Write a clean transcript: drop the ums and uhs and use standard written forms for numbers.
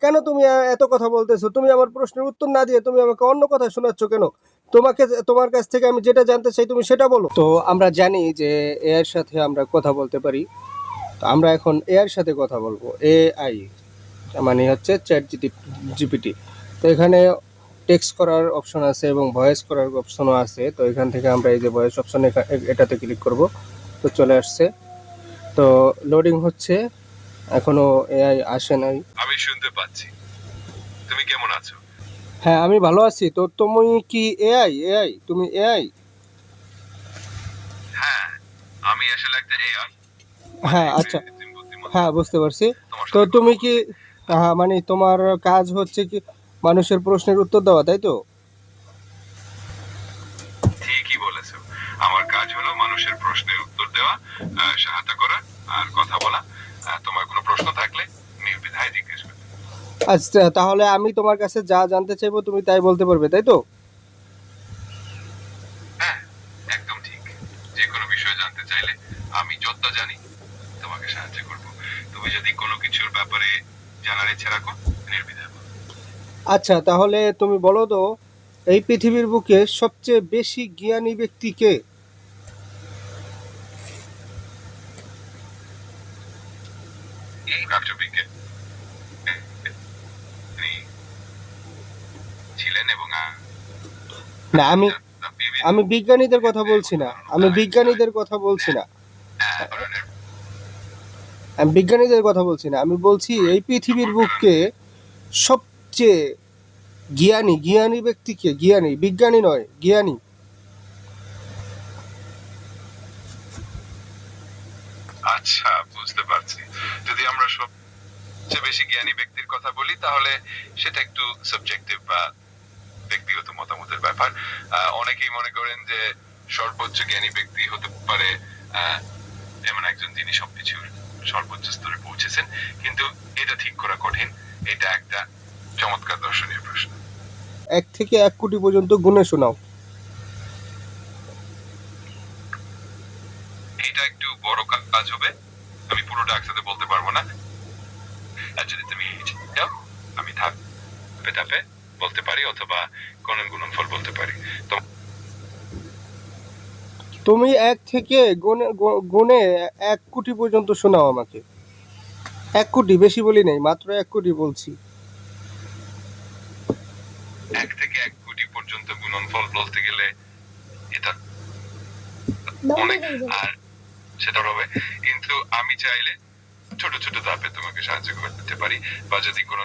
কেন তুমি এত কথা বলতেছো? তুমি আমার প্রশ্নের উত্তর না দিয়ে তুমি আমাকে অন্য কথা শোনাচ্ছ কেন? তোমার কাছ থেকে আমি যেটা জানতে চাই তুমি সেটা বলো। তো আমরা জানি যে এআই এর সাথে আমরা কথা বলতে পারি। তো আমরা এখন এআই এর সাথে কথা বলবো। এআই মানে হচ্ছে জিপিটি। তো এখানে টেক্সট করার অপশন আছে এবং ভয়েস করার অপশনও আছে। তো এখান থেকে আমরা এই যে ভয়েস অপশন এটাতে ক্লিক করব। তো চলে আসছে। তো লোডিং হচ্ছে, এখনো এআই আসে নাই। আমি শুনতে পাচ্ছি। তুমি কেমন আছো? হ্যাঁ, আমি ভালো আছি। তো তুমি কি এআই? তুমি এআই? হ্যাঁ, আমি আসলে একটা এআই, মানে হ্যাঁ, আচ্ছা। কৃত্রিম বুদ্ধিমত্তা। হ্যাঁ, বুঝতে পারছি। তোমার তো সাথে কথা তুমি কি বলছি। হ্যাঁ, মানে তোমার কাজ হচ্ছে কি মানুষের প্রশ্নের উত্তর দেওয়া, তাই তো? ঠিকই বলেছো। আমার কাজ হলো মানুষের প্রশ্নের উত্তর দেওয়া, সহায়তা করা আর কথা বলা। তোমার কোনো প্রশ্ন থাকলে নির্দ্বিধায় জিজ্ঞেস করতে। আচ্ছা, তাহলে আমি তোমার কাছে যা জানতে চাইবো তুমি তাই বলতে পারবে, তাই তো? হ্যাঁ, একদম ঠিক। যে কোনো বিষয় জানতে চাইলে আমি যতটা জানি তোমাকে সাহায্য করব। তুমি যদি কোনো কিছুর ব্যাপারে জানার ইচ্ছা রাখো, নির্দ্বিধায় বলো। আচ্ছা, তাহলে তুমি বলো তো, এই পৃথিবীর বুকে সবচেয়ে বেশি জ্ঞানী ব্যক্তি কে? রাষ্ট্রবিজ্ঞানী ছিলেন এবং না, আমি বিজ্ঞানীদের কথা বলছি না। আমি বিজ্ঞানীদের কথা বলছি না। আমি বিজ্ঞানীদের কথা বলছি না। আমি বলছি এই পৃথিবীর বুকে সবচেয়ে জ্ঞানী ব্যক্তি কে? জ্ঞানী, বিজ্ঞানী নয়, জ্ঞানী। আচ্ছা, বুঝতে পারছি। যদি আমরা সবচেয়ে বেশি জ্ঞানী ব্যক্তির কথা বলি তাহলে সেটা একটু সাবজেক্টিভ বা ব্যক্তিগত মতামতের ব্যাপার। অনেকেই মনে করেন যে সর্বোচ্চ জ্ঞানী ব্যক্তি হতে পারে এমন একজন যিনি সবকিছুর সর্বোচ্চ স্তরে পৌঁছেছেন, কিন্তু এটা ঠিক করা কঠিন। এটা একটা চমৎকার দর্শনীয় প্রশ্ন। 1 থেকে 1 কোটি পর্যন্ত গুণে শোনাও। এটা একটু বড় কাজ হবে, আমি পুরোটা একসাথে বলতে পারবো না। আর যদি তুমি চাও আমি ধাপে ধাপে বলতে পারি অথবা গুণনফল বলতে পারি। তো তুমি 1 থেকে গুণে 1 কোটি পর্যন্ত শোনাও আমাকে। 1 কোটি, বেশি বলি নাই, মাত্র 1 কোটি বলছি। 1 থেকে 1 কোটি পর্যন্ত গুণনফল বলতে গেলে এটা অনেক, আর সেটা হবে। কিন্তু আমি চাইলে ছোট ছোট ধাপে তোমাকে সাহায্য করতে পারি, বা যদি কোনো